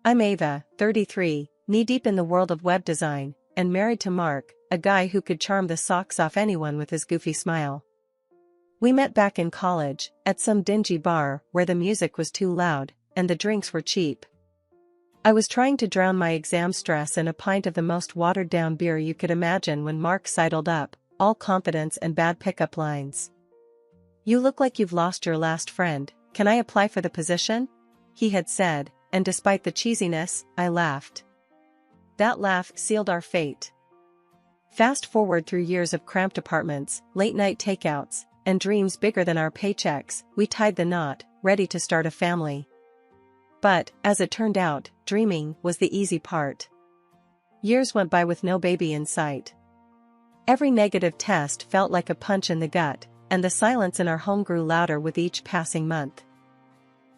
I'm Ava, 33, knee-deep in the world of web design, and married to Mark, a guy who could charm the socks off anyone with his goofy smile. We met back in college, at some dingy bar where the music was too loud, and the drinks were cheap. I was trying to drown my exam stress in a pint of the most watered-down beer you could imagine when Mark sidled up, all confidence and bad pickup lines. "You look like you've lost your last friend, can I apply for the position?" he had said, and despite the cheesiness, I laughed. That laugh sealed our fate. Fast forward through years of cramped apartments, late-night takeouts, and dreams bigger than our paychecks, we tied the knot, ready to start a family. But, as it turned out, dreaming was the easy part. Years went by with no baby in sight. Every negative test felt like a punch in the gut, and the silence in our home grew louder with each passing month.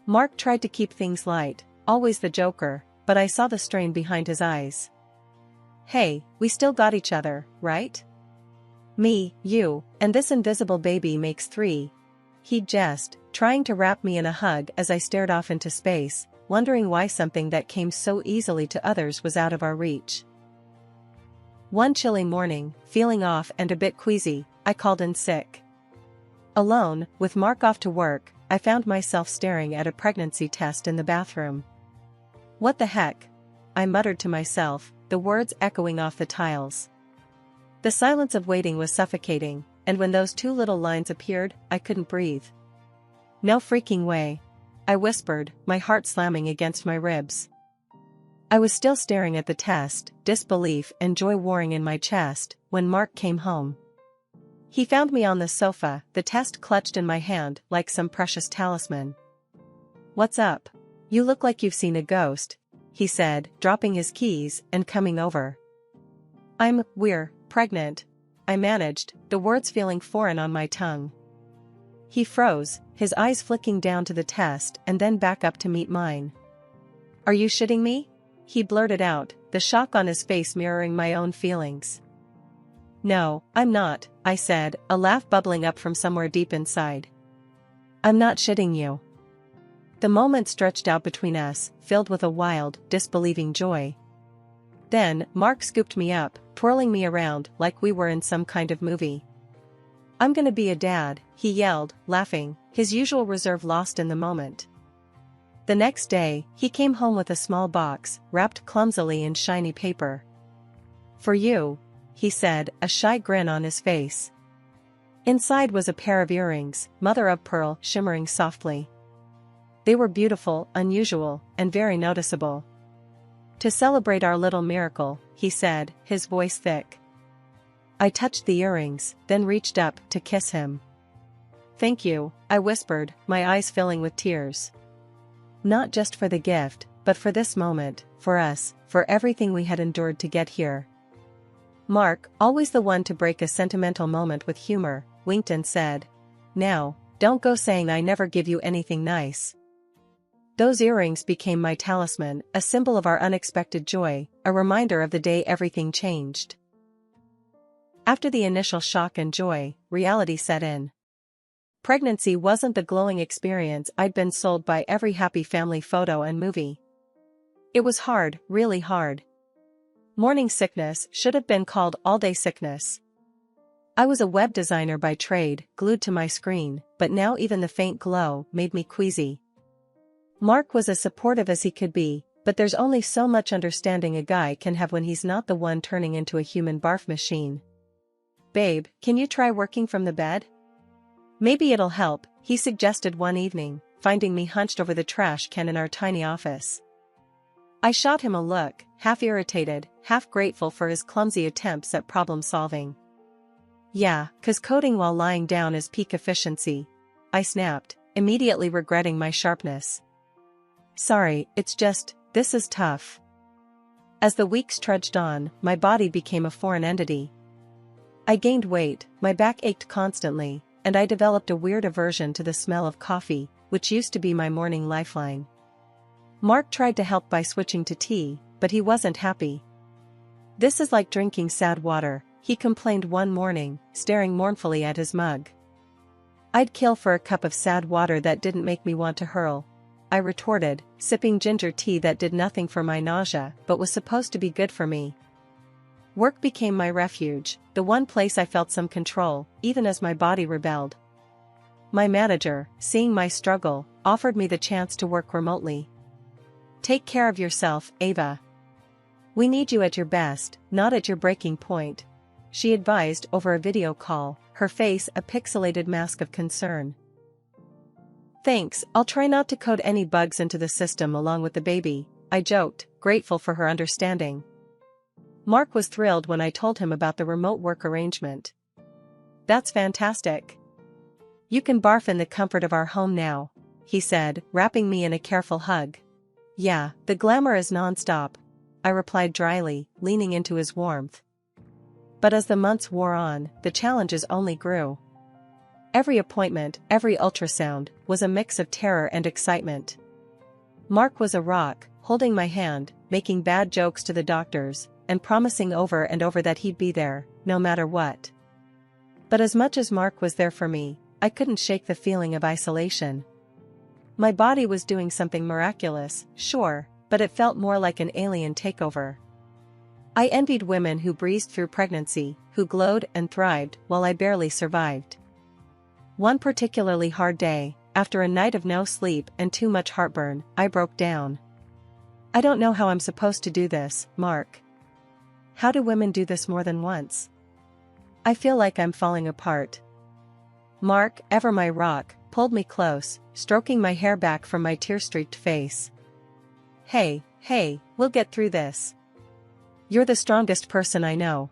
Mark tried to keep things light, always the joker, but I saw the strain behind his eyes. "Hey, we still got each other, right? Me, you, and this invisible baby makes 3. He'd jest, trying to wrap me in a hug as I stared off into space, wondering why something that came so easily to others was out of our reach. One chilly morning, feeling off and a bit queasy, I called in sick. Alone, with Mark off to work, I found myself staring at a pregnancy test in the bathroom. "What the heck?" I muttered to myself, the words echoing off the tiles. The silence of waiting was suffocating, and when those 2 little lines appeared, I couldn't breathe. "No freaking way," I whispered, my heart slamming against my ribs. I was still staring at the test, disbelief and joy warring in my chest, when Mark came home. He found me on the sofa, the test clutched in my hand like some precious talisman. "What's up? You look like you've seen a ghost," he said, dropping his keys and coming over. We're pregnant," I managed, the words feeling foreign on my tongue. He froze, his eyes flicking down to the test and then back up to meet mine. "Are you shitting me?" he blurted out, the shock on his face mirroring my own feelings. "No, I'm not," I said, a laugh bubbling up from somewhere deep inside. "I'm not shitting you." The moment stretched out between us, filled with a wild, disbelieving joy. Then, Mark scooped me up, twirling me around like we were in some kind of movie. "I'm gonna be a dad," he yelled, laughing, his usual reserve lost in the moment. The next day, he came home with a small box, wrapped clumsily in shiny paper. "For you," he said, a shy grin on his face. Inside was a pair of earrings, mother of pearl, shimmering softly. They were beautiful, unusual, and very noticeable. "To celebrate our little miracle," he said, his voice thick. I touched the earrings, then reached up to kiss him. "Thank you," I whispered, my eyes filling with tears. Not just for the gift, but for this moment, for us, for everything we had endured to get here. Mark, always the one to break a sentimental moment with humor, winked and said, "Now, don't go saying I never give you anything nice." Those earrings became my talisman, a symbol of our unexpected joy, a reminder of the day everything changed. After the initial shock and joy, reality set in. Pregnancy wasn't the glowing experience I'd been sold by every happy family photo and movie. It was hard, really hard. Morning sickness should have been called all-day sickness. I was a web designer by trade, glued to my screen, but now even the faint glow made me queasy. Mark was as supportive as he could be, but there's only so much understanding a guy can have when he's not the one turning into a human barf machine. "Babe, can you try working from the bed? Maybe it'll help," he suggested one evening, finding me hunched over the trash can in our tiny office. I shot him a look, half irritated, half grateful for his clumsy attempts at problem solving. "Yeah, 'cause coding while lying down is peak efficiency," I snapped, immediately regretting my sharpness. "Sorry, it's just, this is tough." As the weeks trudged on, my body became a foreign entity. I gained weight, my back ached constantly, and I developed a weird aversion to the smell of coffee, which used to be my morning lifeline. Mark tried to help by switching to tea, but he wasn't happy. "This is like drinking sad water," he complained one morning, staring mournfully at his mug. I'd kill for a cup of sad water that didn't make me want to hurl. I retorted, sipping ginger tea that did nothing for my nausea but was supposed to be good for me. Work became my refuge, the one place I felt some control, even as my body rebelled. My manager, seeing my struggle, offered me the chance to work remotely. "Take care of yourself, Ava. We need you at your best, not at your breaking point," she advised over a video call, her face a pixelated mask of concern. "Thanks, I'll try not to code any bugs into the system along with the baby," I joked, grateful for her understanding. Mark was thrilled when I told him about the remote work arrangement. "That's fantastic. You can barf in the comfort of our home now," he said, wrapping me in a careful hug. "Yeah, the glamour is non-stop," I replied dryly, leaning into his warmth. But as the months wore on, the challenges only grew. Every appointment, every ultrasound, was a mix of terror and excitement. Mark was a rock, holding my hand, making bad jokes to the doctors, and promising over and over that he'd be there, no matter what. But as much as Mark was there for me, I couldn't shake the feeling of isolation. My body was doing something miraculous, sure, but it felt more like an alien takeover. I envied women who breezed through pregnancy, who glowed and thrived while I barely survived. One particularly hard day, after a night of no sleep and too much heartburn, I broke down. "I don't know how I'm supposed to do this, Mark. How do women do this more than once? I feel like I'm falling apart." Mark, ever my rock, pulled me close, stroking my hair back from my tear-streaked face. Hey, we'll get through this. You're the strongest person I know.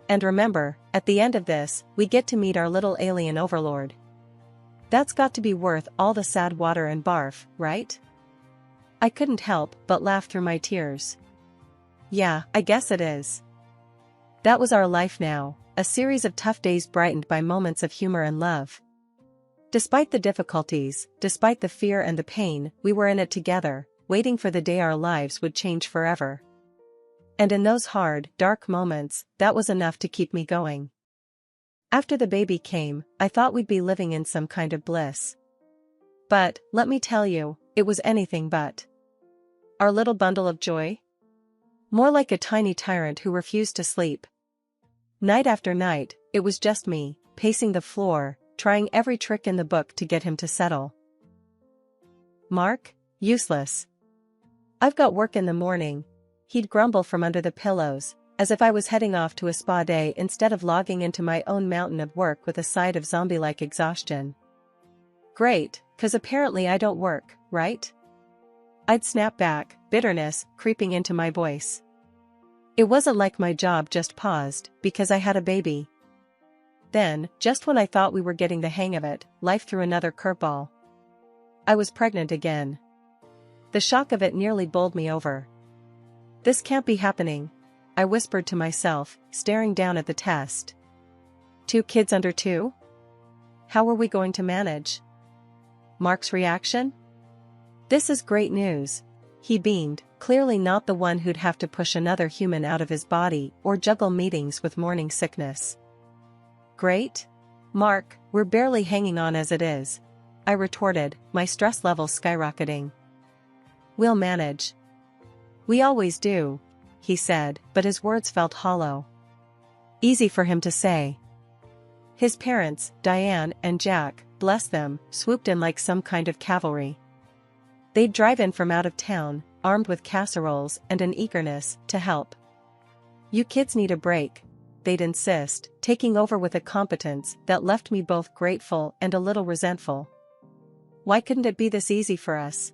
And remember, at the end of this, we get to meet our little alien overlord. That's got to be worth all the sad water and barf, right?" I couldn't help but laugh through my tears. "Yeah, I guess it is." That was our life now, a series of tough days brightened by moments of humor and love. Despite the difficulties, despite the fear and the pain, we were in it together, waiting for the day our lives would change forever. And in those hard, dark moments, that was enough to keep me going. After the baby came, I thought we'd be living in some kind of bliss. But, let me tell you, it was anything but. Our little bundle of joy? More like a tiny tyrant who refused to sleep. Night after night, it was just me, pacing the floor, trying every trick in the book to get him to settle. "Mark? Useless. I've got work in the morning," he'd grumble from under the pillows, as if I was heading off to a spa day instead of logging into my own mountain of work with a side of zombie-like exhaustion. "Great, 'cause apparently I don't work, right?" I'd snap back, bitterness creeping into my voice. It wasn't like my job just paused because I had a baby. Then, just when I thought we were getting the hang of it, life threw another curveball. I was pregnant again. The shock of it nearly bowled me over. "This can't be happening," I whispered to myself, staring down at the test. 2 kids under 2? How were we going to manage? Mark's reaction? "This is great news." He beamed, clearly not the one who'd have to push another human out of his body or juggle meetings with morning sickness. "Great? Mark, we're barely hanging on as it is," I retorted, my stress levels skyrocketing. "We'll manage." "We always do," he said, but his words felt hollow. Easy for him to say. His parents, Diane and Jack, bless them, swooped in like some kind of cavalry. They'd drive in from out of town, armed with casseroles and an eagerness to help. "You kids need a break," they'd insist, taking over with a competence that left me both grateful and a little resentful. Why couldn't it be this easy for us?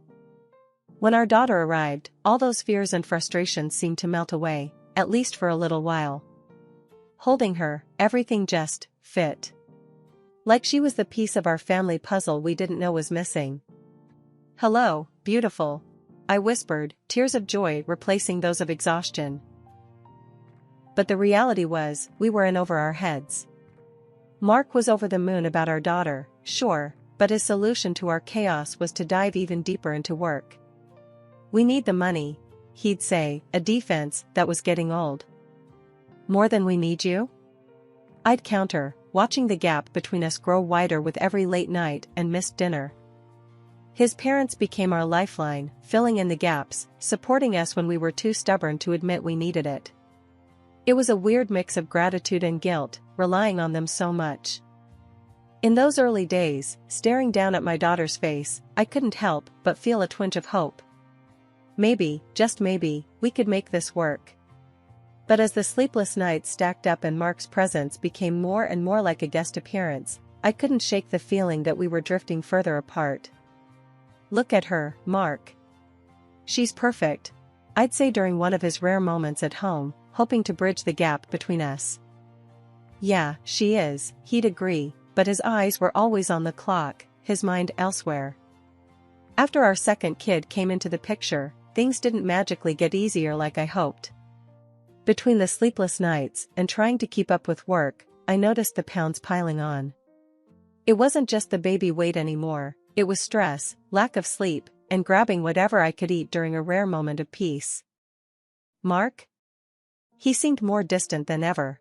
When our daughter arrived, all those fears and frustrations seemed to melt away, at least for a little while. Holding her, everything just fit. Like she was the piece of our family puzzle we didn't know was missing. "Hello, beautiful," I whispered, tears of joy replacing those of exhaustion. But the reality was, we were in over our heads. Mark was over the moon about our daughter, sure, but his solution to our chaos was to dive even deeper into work. "We need the money," he'd say, a defense that was getting old. "More than we need you?" I'd counter, watching the gap between us grow wider with every late night and missed dinner. His parents became our lifeline, filling in the gaps, supporting us when we were too stubborn to admit we needed it. It was a weird mix of gratitude and guilt, relying on them so much. In those early days, staring down at my daughter's face, I couldn't help but feel a twinge of hope. Maybe, just maybe, we could make this work. But as the sleepless nights stacked up and Mark's presence became more and more like a guest appearance, I couldn't shake the feeling that we were drifting further apart. "Look at her, Mark. She's perfect," I'd say during one of his rare moments at home, hoping to bridge the gap between us. "Yeah, she is," he'd agree, but his eyes were always on the clock, his mind elsewhere. After our second kid came into the picture, things didn't magically get easier like I hoped. Between the sleepless nights and trying to keep up with work, I noticed the pounds piling on. It wasn't just the baby weight anymore, it was stress, lack of sleep, and grabbing whatever I could eat during a rare moment of peace. Mark? He seemed more distant than ever.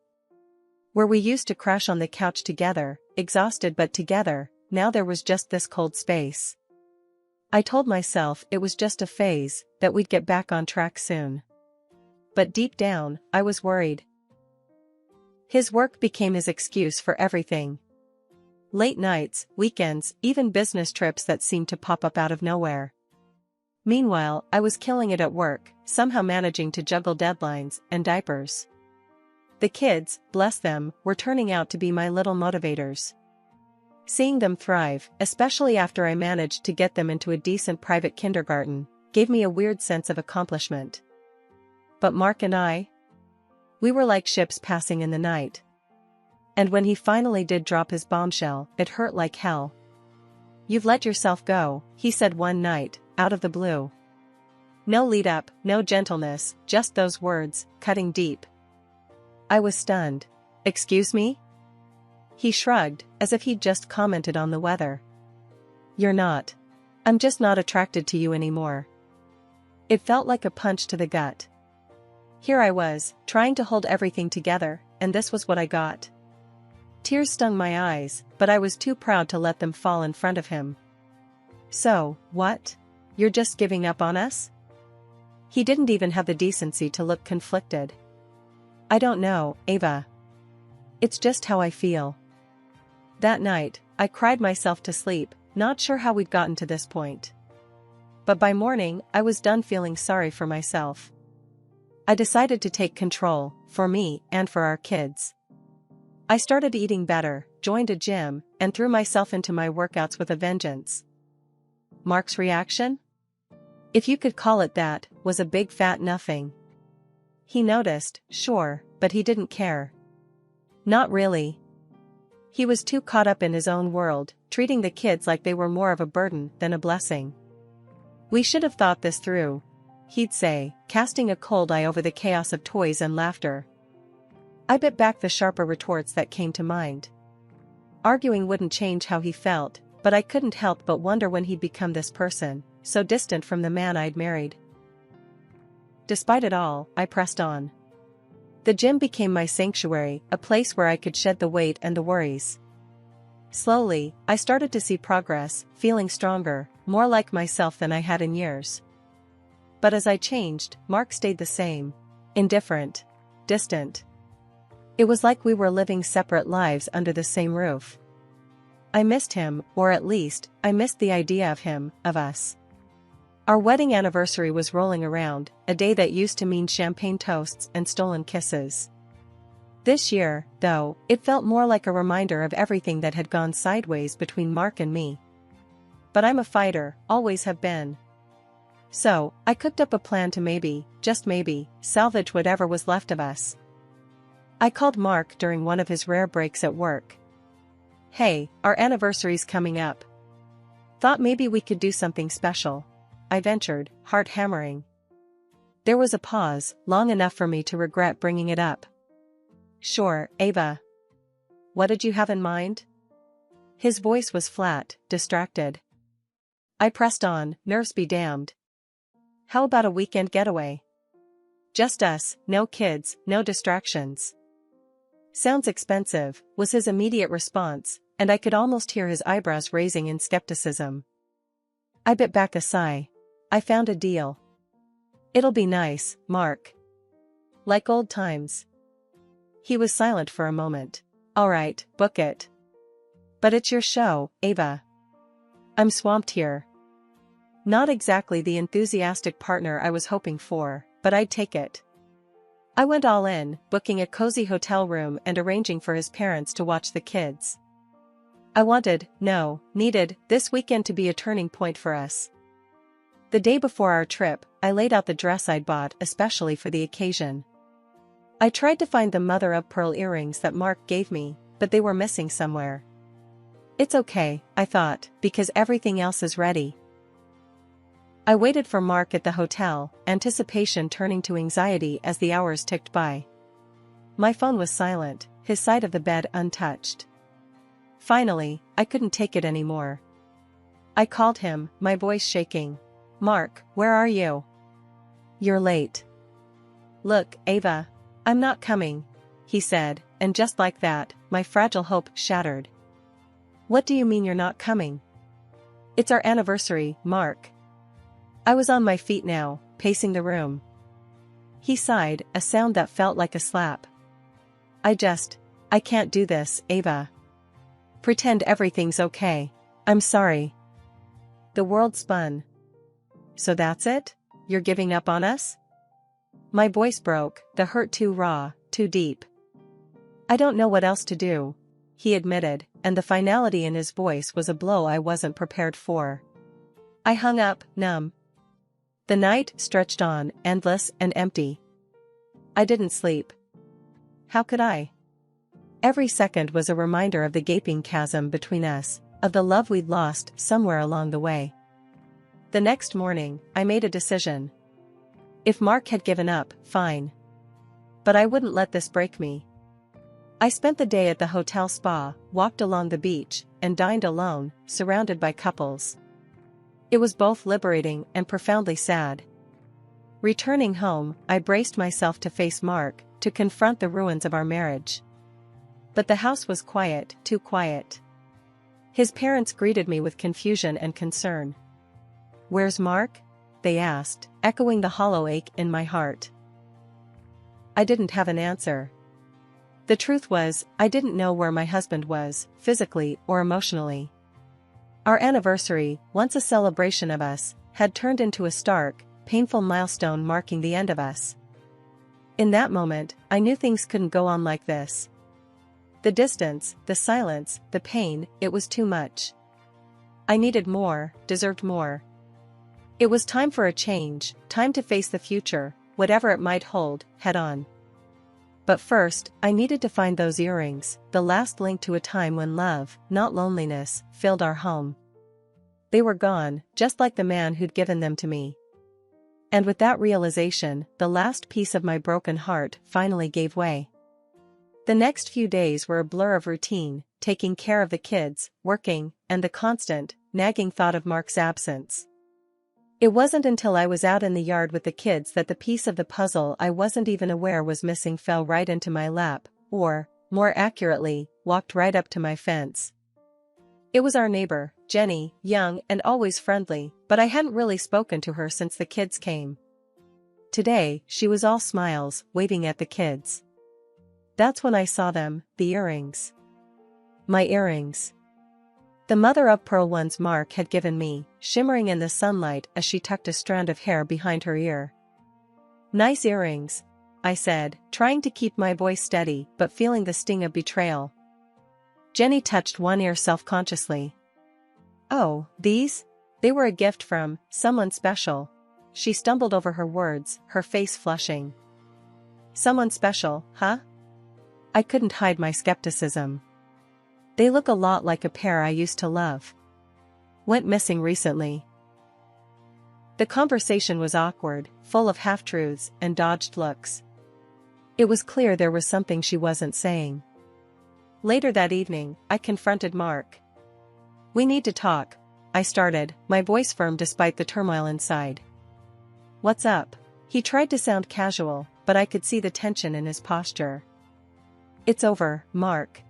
Where we used to crash on the couch together, exhausted but together, now there was just this cold space. I told myself it was just a phase, that we'd get back on track soon. But deep down, I was worried. His work became his excuse for everything. Late nights, weekends, even business trips that seemed to pop up out of nowhere. Meanwhile, I was killing it at work, somehow managing to juggle deadlines and diapers. The kids, bless them, were turning out to be my little motivators. Seeing them thrive, especially after I managed to get them into a decent private kindergarten, gave me a weird sense of accomplishment. But Mark and I? We were like ships passing in the night. And when he finally did drop his bombshell, it hurt like hell. "You've let yourself go," he said one night, out of the blue. No lead-up, no gentleness, just those words, cutting deep. I was stunned. "Excuse me?" He shrugged, as if he'd just commented on the weather. "You're not. I'm just not attracted to you anymore." It felt like a punch to the gut. Here I was, trying to hold everything together, and this was what I got. Tears stung my eyes, but I was too proud to let them fall in front of him. "So, what? You're just giving up on us?" He didn't even have the decency to look conflicted. "I don't know, Ava. It's just how I feel." That night, I cried myself to sleep, not sure how we'd gotten to this point. But by morning, I was done feeling sorry for myself. I decided to take control, for me and for our kids. I started eating better, joined a gym, and threw myself into my workouts with a vengeance. Mark's reaction? If you could call it that, was a big fat nothing. He noticed, sure, but he didn't care. Not really. He was too caught up in his own world, treating the kids like they were more of a burden than a blessing. "We should have thought this through," he'd say, casting a cold eye over the chaos of toys and laughter. I bit back the sharper retorts that came to mind. Arguing wouldn't change how he felt, but I couldn't help but wonder when he'd become this person, so distant from the man I'd married. Despite it all, I pressed on. The gym became my sanctuary, a place where I could shed the weight and the worries. Slowly, I started to see progress, feeling stronger, more like myself than I had in years. But as I changed, Mark stayed the same. Indifferent. Distant. It was like we were living separate lives under the same roof. I missed him, or at least, I missed the idea of him, of us. Our wedding anniversary was rolling around, a day that used to mean champagne toasts and stolen kisses. This year, though, it felt more like a reminder of everything that had gone sideways between Mark and me. But I'm a fighter, always have been. So, I cooked up a plan to maybe, just maybe, salvage whatever was left of us. I called Mark during one of his rare breaks at work. "Hey, our anniversary's coming up. Thought maybe we could do something special," I ventured, heart hammering. There was a pause, long enough for me to regret bringing it up. "Sure, Ava. What did you have in mind?" His voice was flat, distracted. I pressed on, nerves be damned. "How about a weekend getaway? Just us, no kids, no distractions." "Sounds expensive," was his immediate response, and I could almost hear his eyebrows raising in skepticism. I bit back a sigh. I found a deal. It'll be nice, Mark. Like old times. He was silent for a moment. All right, book it. But it's your show, Ava. I'm swamped here. Not exactly the enthusiastic partner I was hoping for, but I'd take it. I went all in, booking a cozy hotel room and arranging for his parents to watch the kids. I needed, this weekend to be a turning point for us. The day before our trip, I laid out the dress I'd bought especially for the occasion. I tried to find the mother-of-pearl earrings that Mark gave me, but they were missing somewhere. It's okay, I thought, because everything else is ready. I waited for Mark at the hotel, anticipation turning to anxiety as the hours ticked by. My phone was silent, his side of the bed untouched. Finally, I couldn't take it anymore. I called him, my voice shaking. Mark, where are you? You're late. Look, Ava. I'm not coming, he said, and just like that, my fragile hope shattered. What do you mean you're not coming? It's our anniversary, Mark. I was on my feet now, pacing the room. He sighed, a sound that felt like a slap. I can't do this, Ava. Pretend everything's okay. I'm sorry. The world spun. So that's it? You're giving up on us? My voice broke, the hurt too raw, too deep. I don't know what else to do, he admitted, and the finality in his voice was a blow I wasn't prepared for. I hung up, numb. The night stretched on, endless and empty. I didn't sleep. How could I? Every second was a reminder of the gaping chasm between us, of the love we'd lost somewhere along the way. The next morning, I made a decision. If Mark had given up, fine. But I wouldn't let this break me. I spent the day at the hotel spa, walked along the beach, and dined alone, surrounded by couples. It was both liberating and profoundly sad. Returning home, I braced myself to face Mark, to confront the ruins of our marriage. But the house was quiet, too quiet. His parents greeted me with confusion and concern. Where's Mark? They asked, echoing the hollow ache in my heart. I didn't have an answer. The truth was, I didn't know where my husband was, physically or emotionally. Our anniversary, once a celebration of us, had turned into a stark, painful milestone marking the end of us. In that moment, I knew things couldn't go on like this. The distance, the silence, the pain, it was too much. I needed more, deserved more. It was time for a change, time to face the future, whatever it might hold, head on. But first, I needed to find those earrings, the last link to a time when love, not loneliness, filled our home. They were gone, just like the man who'd given them to me. And with that realization, the last piece of my broken heart finally gave way. The next few days were a blur of routine, taking care of the kids, working, and the constant, nagging thought of Mark's absence. It wasn't until I was out in the yard with the kids that the piece of the puzzle I wasn't even aware was missing fell right into my lap, or, more accurately, walked right up to my fence. It was our neighbor, Jenny, young and always friendly, but I hadn't really spoken to her since the kids came. Today, she was all smiles, waving at the kids. That's when I saw them, the earrings. My earrings. The mother-of-pearl ones Mark had given me, shimmering in the sunlight as she tucked a strand of hair behind her ear. Nice earrings, I said, trying to keep my voice steady but feeling the sting of betrayal. Jenny touched one ear self-consciously. Oh, these? They were a gift from someone special. She stumbled over her words, her face flushing. Someone special, huh? I couldn't hide my skepticism. They look a lot like a pair I used to love. Went missing recently. The conversation was awkward, full of half-truths and dodged looks. It was clear there was something she wasn't saying. Later that evening, I confronted Mark. We need to talk, I started, my voice firm despite the turmoil inside. What's up? He tried to sound casual, but I could see the tension in his posture. It's over, Mark.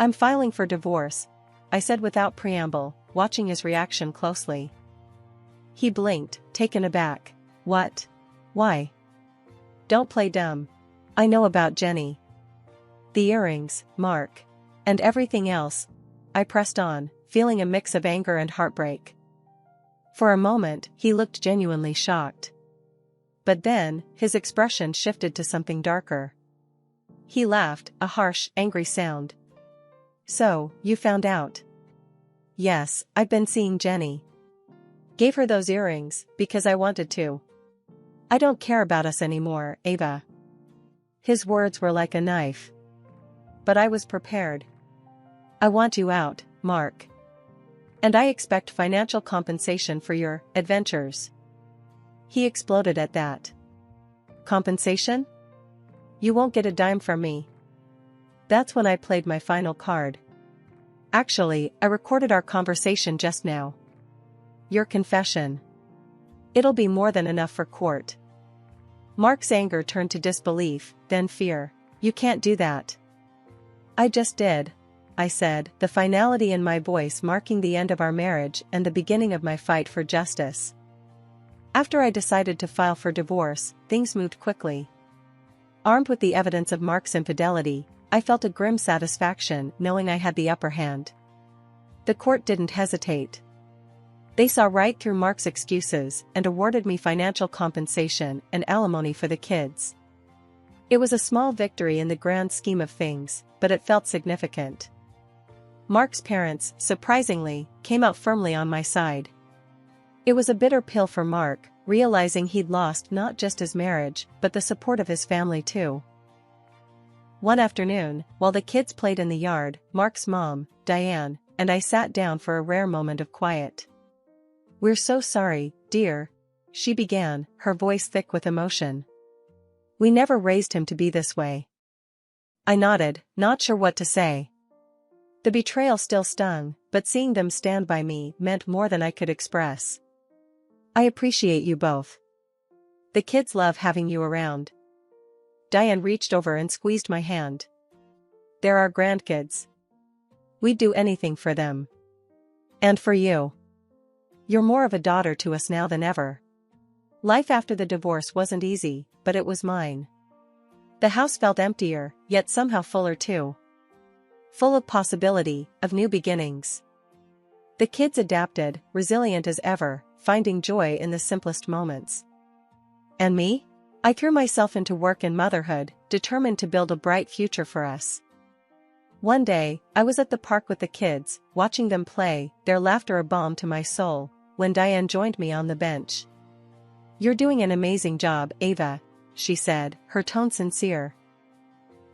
I'm filing for divorce, I said without preamble, watching his reaction closely. He blinked, taken aback. What? Why? Don't play dumb. I know about Jenny. The earrings, Mark. And everything else. I pressed on, feeling a mix of anger and heartbreak. For a moment, he looked genuinely shocked. But then, his expression shifted to something darker. He laughed, a harsh, angry sound. So, you found out? Yes, I've been seeing Jenny. Gave her those earrings, because I wanted to. I don't care about us anymore, Ava. His words were like a knife. But I was prepared. I want you out, Mark. And I expect financial compensation for your adventures. He exploded at that. Compensation? You won't get a dime from me. That's when I played my final card. Actually, I recorded our conversation just now. Your confession. It'll be more than enough for court. Mark's anger turned to disbelief, then fear. You can't do that. I just did, I said, the finality in my voice marking the end of our marriage and the beginning of my fight for justice. After I decided to file for divorce, things moved quickly. Armed with the evidence of Mark's infidelity, I felt a grim satisfaction knowing I had the upper hand. The court didn't hesitate. They saw right through Mark's excuses and awarded me financial compensation and alimony for the kids. It was a small victory in the grand scheme of things, but it felt significant. Mark's parents, surprisingly, came out firmly on my side. It was a bitter pill for Mark, realizing he'd lost not just his marriage, but the support of his family too. One afternoon, while the kids played in the yard, Mark's mom, Diane, and I sat down for a rare moment of quiet. We're so sorry, dear, she began, her voice thick with emotion. We never raised him to be this way. I nodded, not sure what to say. The betrayal still stung, but seeing them stand by me meant more than I could express. I appreciate you both. The kids love having you around. Diane reached over and squeezed my hand. They're our grandkids. We'd do anything for them. And for you. You're more of a daughter to us now than ever. Life after the divorce wasn't easy, but it was mine. The house felt emptier, yet somehow fuller too. Full of possibility, of new beginnings. The kids adapted, resilient as ever, finding joy in the simplest moments. And me? I threw myself into work and motherhood, determined to build a bright future for us. One day, I was at the park with the kids, watching them play, their laughter a balm to my soul, when Diane joined me on the bench. You're doing an amazing job, Ava, she said, her tone sincere.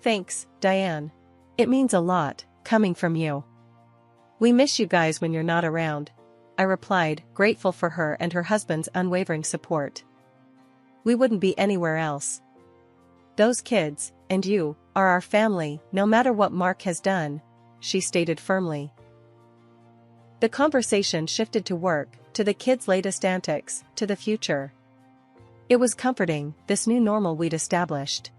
Thanks, Diane. It means a lot, coming from you. We miss you guys when you're not around, I replied, grateful for her and her husband's unwavering support. We wouldn't be anywhere else. Those kids, and you, are our family, no matter what Mark has done, she stated firmly. The conversation shifted to work, to the kids' latest antics, to the future. It was comforting, this new normal we'd established.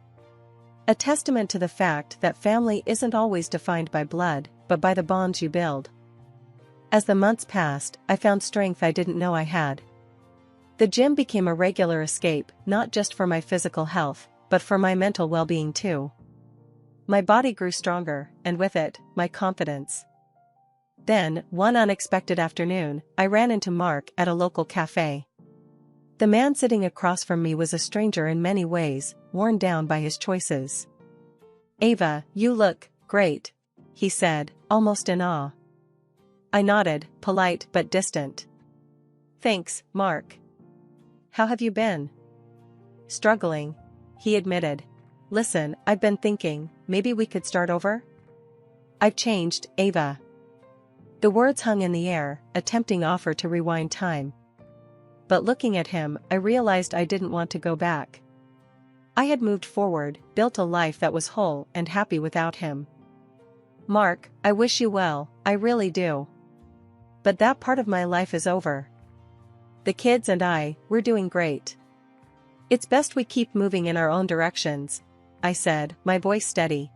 A testament to the fact that family isn't always defined by blood, but by the bonds you build. As the months passed, I found strength I didn't know I had. The gym became a regular escape, not just for my physical health, but for my mental well-being too. My body grew stronger, and with it, my confidence. Then, one unexpected afternoon, I ran into Mark at a local cafe. The man sitting across from me was a stranger in many ways, worn down by his choices. Ava, you look great, he said, almost in awe. I nodded, polite but distant. Thanks, Mark. How have you been? Struggling, he admitted. Listen, I've been thinking, maybe we could start over? I've changed, Ava. The words hung in the air, a tempting offer to rewind time. But looking at him, I realized I didn't want to go back. I had moved forward, built a life that was whole and happy without him. Mark, I wish you well, I really do. But that part of my life is over. The kids and we're doing great. It's best we keep moving in our own directions, I said, my voice steady.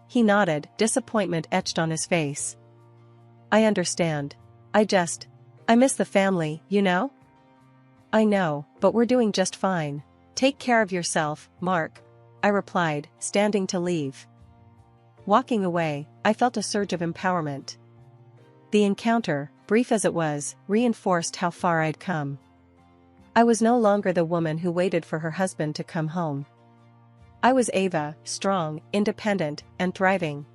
He nodded, disappointment etched on his face. I understand. I miss the family, you know? I know, but we're doing just fine. Take care of yourself, Mark, I replied, standing to leave. Walking away, I felt a surge of empowerment. The encounter, brief as it was, reinforced how far I'd come. I was no longer the woman who waited for her husband to come home. I was Ava, strong, independent, and thriving.